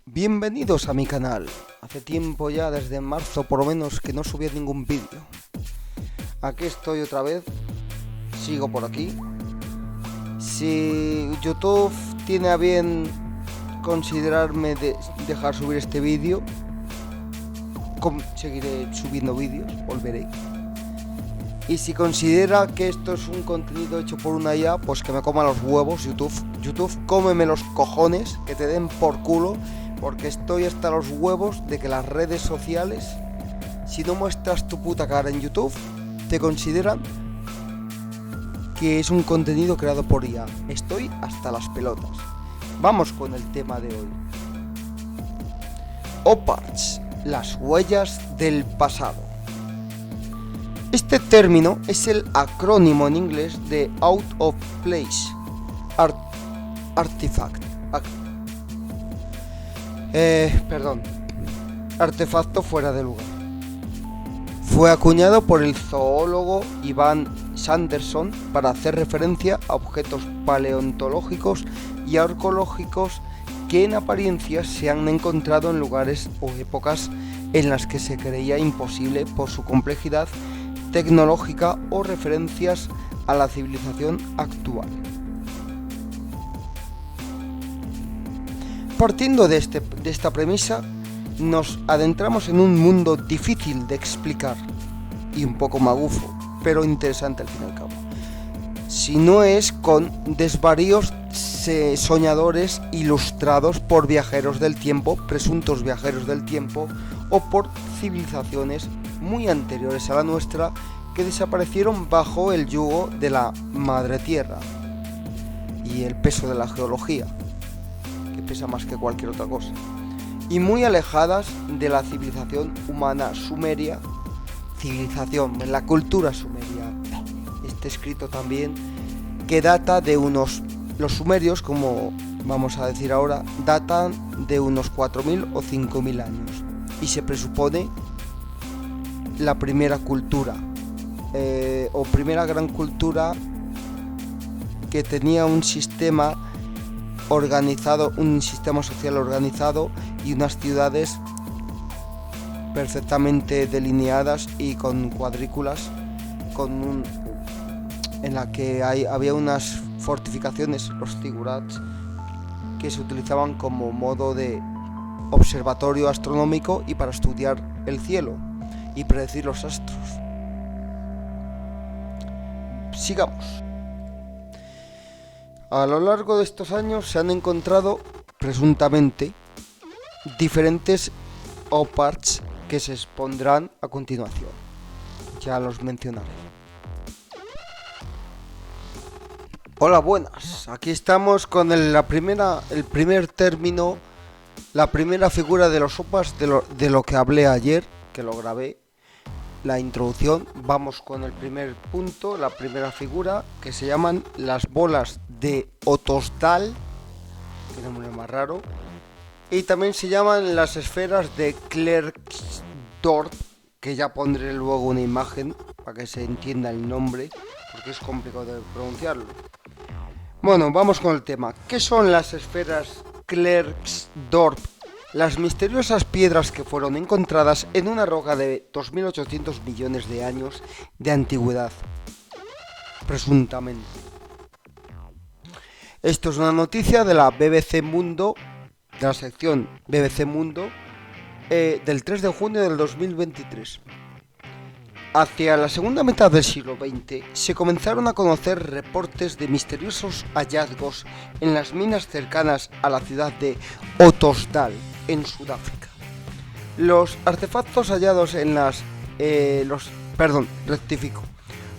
Bienvenidos a mi canal. Hace tiempo ya, desde marzo por lo menos, que no subía ningún vídeo. Aquí estoy otra vez. Sigo por aquí. Si YouTube tiene a bien considerarme dejar subir este vídeo, seguiré subiendo vídeos, volveré. Y si considera que esto es un contenido hecho por una IA, pues que me coma los huevos YouTube. YouTube, cómeme los cojones, que te den por culo, porque estoy hasta los huevos de que las redes sociales, si no muestras tu puta cara en YouTube, te consideran que es un contenido creado por IA. Estoy hasta las pelotas. Vamos con el tema de hoy. OPARTS, las huellas del pasado. Este término es el acrónimo en inglés de Out of Place Artifact. Artefacto fuera de lugar. Fue acuñado por el zoólogo Ivan Sanderson para hacer referencia a objetos paleontológicos y arqueológicos que en apariencia se han encontrado en lugares o épocas en las que se creía imposible por su complejidad tecnológica o referencias a la civilización actual. Partiendo de esta premisa, nos adentramos en un mundo difícil de explicar y un poco magufo, pero interesante al fin y al cabo. Si no es con desvaríos soñadores ilustrados por viajeros del tiempo, presuntos viajeros del tiempo, o por civilizaciones muy anteriores a la nuestra que desaparecieron bajo el yugo de la madre tierra y el peso de la geología, que pesa más que cualquier otra cosa, y muy alejadas de la civilización humana sumeria, la cultura sumeria. Está escrito también que data de los sumerios, como vamos a decir ahora, datan de unos 4.000 o 5.000 años, y se presupone la primera cultura o primera gran cultura que tenía un sistema organizado, un sistema social organizado y unas ciudades perfectamente delineadas y con cuadrículas, en la que había unas fortificaciones, los zigurats, que se utilizaban como modo de observatorio astronómico y para estudiar el cielo y predecir los astros. Sigamos. A lo largo de estos años se han encontrado, presuntamente, diferentes OPARTS que se expondrán a continuación. Ya los mencionaré. Hola, buenas. Aquí estamos con el primer término, la primera figura de los OPARTS de lo que hablé ayer, que lo grabé, la introducción. Vamos con el primer punto, la primera figura, que se llaman las bolas de Otosdal, que nombre más raro, y también se llaman las esferas de Klerksdorp, que ya pondré luego una imagen para que se entienda el nombre, porque es complicado de pronunciarlo. Bueno, vamos con el tema. ¿Qué son las esferas Klerksdorp? Las misteriosas piedras que fueron encontradas en una roca de 2.800 millones de años de antigüedad, presuntamente. Esto es una noticia de la BBC Mundo, de la sección BBC Mundo, del 3 de junio del 2023. Hacia la segunda mitad del siglo XX se comenzaron a conocer reportes de misteriosos hallazgos en las minas cercanas a la ciudad de Otosdal, en Sudáfrica. Los artefactos hallados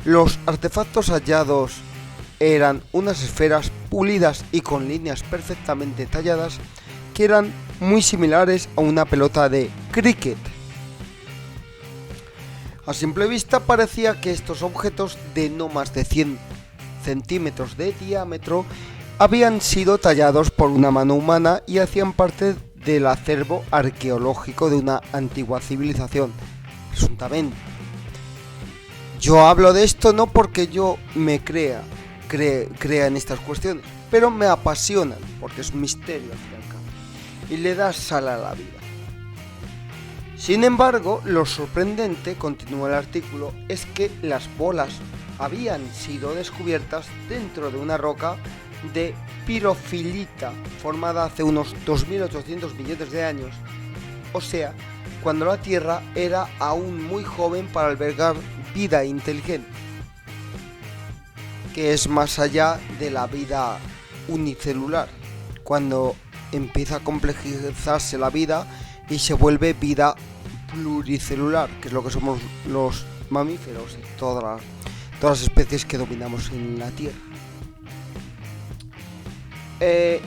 Los artefactos hallados eran unas esferas pulidas y con líneas perfectamente talladas que eran muy similares a una pelota de cricket. A simple vista parecía que estos objetos de no más de 100 centímetros de diámetro habían sido tallados por una mano humana y hacían parte del acervo arqueológico de una antigua civilización, presuntamente. Yo hablo de esto no porque yo me crea en estas cuestiones, pero me apasionan porque es un misterio al fin y al cabo. y le da sal a la vida. Sin embargo, lo sorprendente, continúa el artículo, es que las bolas habían sido descubiertas dentro de una roca de pirofilita formada hace unos 2.800 millones de años, o sea, cuando la Tierra era aún muy joven para albergar vida inteligente, que es más allá de la vida unicelular, cuando empieza a complejizarse la vida y se vuelve vida pluricelular, que es lo que somos los mamíferos y todas las especies que dominamos en la Tierra.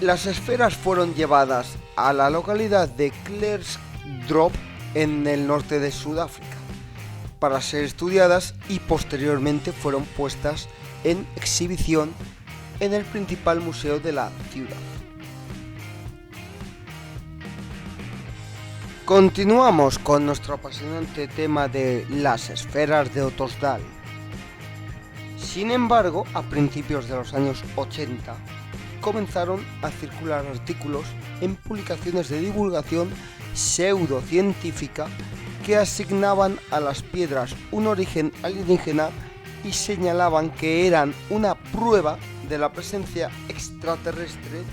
Las esferas fueron llevadas a la localidad de Klerksdorp en el norte de Sudáfrica para ser estudiadas y posteriormente fueron puestas en exhibición en el principal museo de la ciudad. Continuamos con nuestro apasionante tema de las esferas de Otosdal. Sin embargo, a principios de los años 80, comenzaron a circular artículos en publicaciones de divulgación pseudocientífica que asignaban a las piedras un origen alienígena y señalaban que eran una prueba de la presencia extraterrestre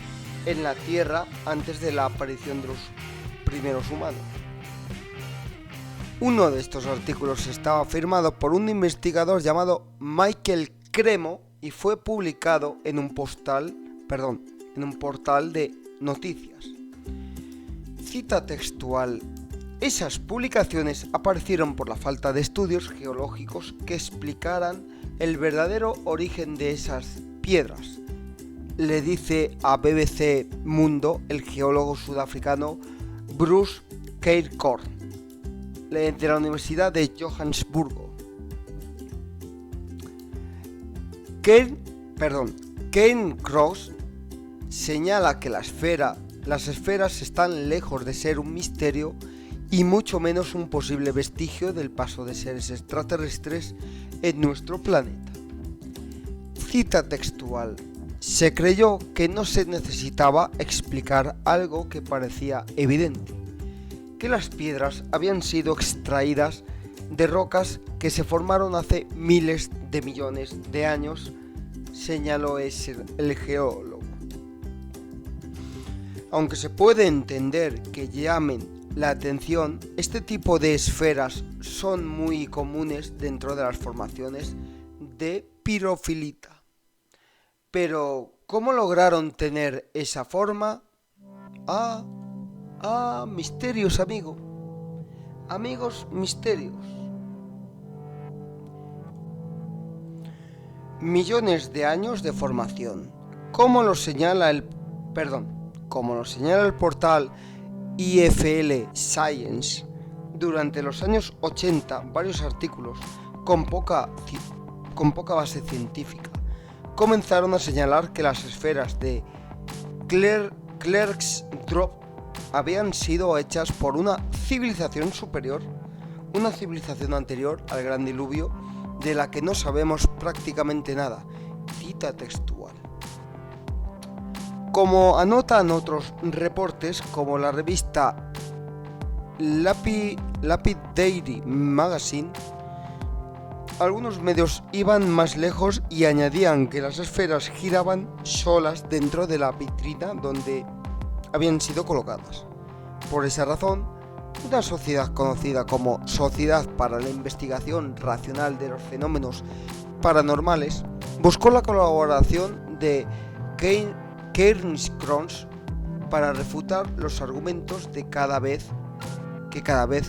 en la Tierra antes de la aparición de los primeros humanos. Uno de estos artículos estaba firmado por un investigador llamado Michael Cremo y fue publicado en un portal de noticias. Cita textual: esas publicaciones aparecieron por la falta de estudios geológicos que explicaran el verdadero origen de esas piedras, le dice a BBC Mundo el geólogo sudafricano Bruce Keirkorn, de la Universidad de Johannesburgo. Cairncross señala que las esferas están lejos de ser un misterio y mucho menos un posible vestigio del paso de seres extraterrestres en nuestro planeta. Cita textual: se creyó que no se necesitaba explicar algo que parecía evidente, que las piedras habían sido extraídas de rocas que se formaron hace miles de millones de años, señaló el geólogo. Aunque se puede entender que llamen la atención, este tipo de esferas son muy comunes dentro de las formaciones de pirofilita. Pero, ¿cómo lograron tener esa forma? Misterios, amigos, misterios. Millones de años de formación. Como lo señala el portal IFL Science, durante los años 80 varios artículos con poca base científica comenzaron a señalar que las esferas de Klerksdorp habían sido hechas por una civilización superior, una civilización anterior al gran diluvio de la que no sabemos prácticamente nada. Cita textual. Como anotan otros reportes, como la revista Lapidary Magazine, algunos medios iban más lejos y añadían que las esferas giraban solas dentro de la vitrina donde habían sido colocadas. Por esa razón, una sociedad conocida como Sociedad para la Investigación Racional de los Fenómenos Paranormales buscó la colaboración de Cairncross para refutar los argumentos que cada vez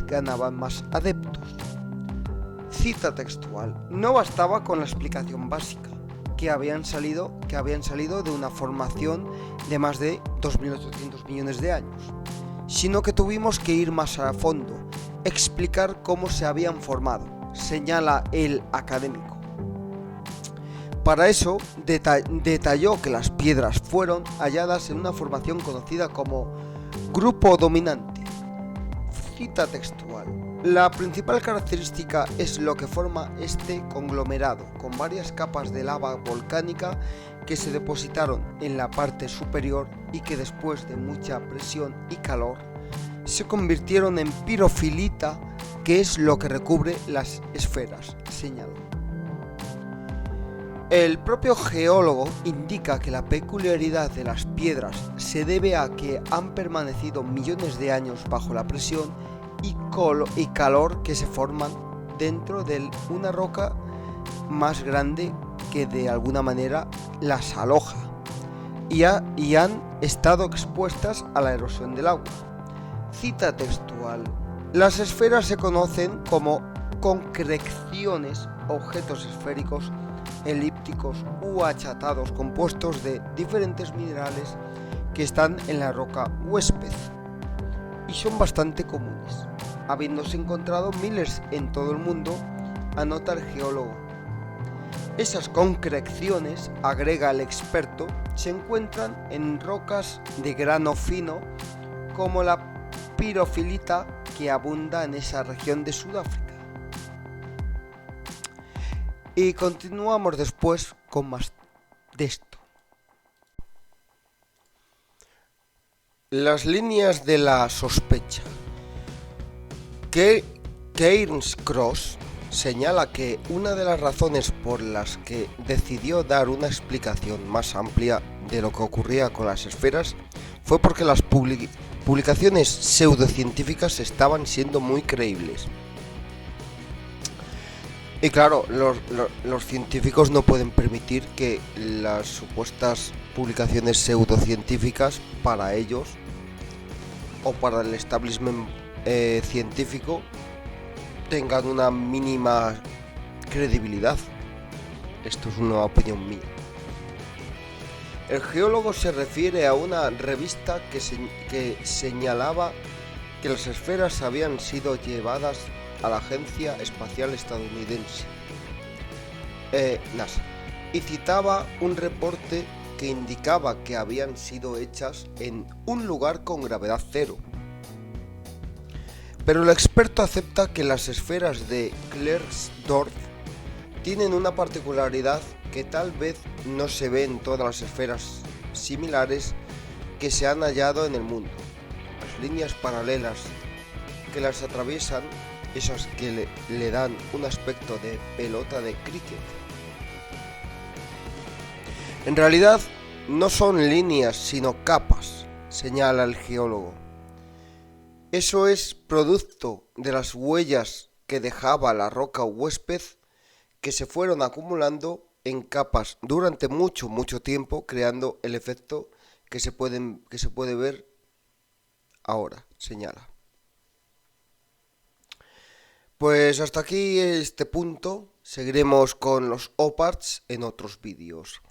ganaban más adeptos. Cita textual: no bastaba con la explicación básica, que habían salido de una formación de más de 2.800 millones de años, sino que tuvimos que ir más a fondo, explicar cómo se habían formado, señala el académico. Para eso detalló que las piedras fueron halladas en una formación conocida como grupo dominante. Cita textual: La principal característica es lo que forma este conglomerado, con varias capas de lava volcánica que se depositaron en la parte superior y que después de mucha presión y calor se convirtieron en pirofilita, que es lo que recubre las esferas, señaló. El propio geólogo indica que la peculiaridad de las piedras se debe a que han permanecido millones de años bajo la presión y calor que se forman dentro de una roca más grande que de alguna manera las aloja y han estado expuestas a la erosión del agua. Cita textual: las esferas se conocen como concreciones, objetos esféricos, elípticos u achatados compuestos de diferentes minerales que están en la roca huésped y son bastante comunes, habiéndose encontrado miles en todo el mundo, anota el geólogo. Esas concreciones, agrega el experto, se encuentran en rocas de grano fino como la pirofilita que abunda en esa región de Sudáfrica. Y continuamos después con más de esto. Las líneas de la sospecha. Cairns-Cross señala que una de las razones por las que decidió dar una explicación más amplia de lo que ocurría con las esferas fue porque las publicaciones pseudocientíficas estaban siendo muy creíbles. Y claro, los científicos no pueden permitir que las supuestas publicaciones pseudocientíficas para ellos o para el establishment científico tengan una mínima credibilidad. Esto es una opinión mía. El geólogo se refiere a una revista que señalaba que las esferas habían sido llevadas a la Agencia Espacial Estadounidense, NASA, y citaba un reporte que indicaba que habían sido hechas en un lugar con gravedad cero. Pero el experto acepta que las esferas de Klerksdorf tienen una particularidad que tal vez no se ve en todas las esferas similares que se han hallado en el mundo. Las líneas paralelas que las atraviesan, esas que le dan un aspecto de pelota de cricket. En realidad no son líneas sino capas, señala el geólogo. Eso es producto de las huellas que dejaba la roca huésped, que se fueron acumulando en capas durante mucho tiempo, creando el efecto que se puede ver ahora, señala. Pues hasta aquí este punto. Seguiremos con los OPARTs en otros vídeos.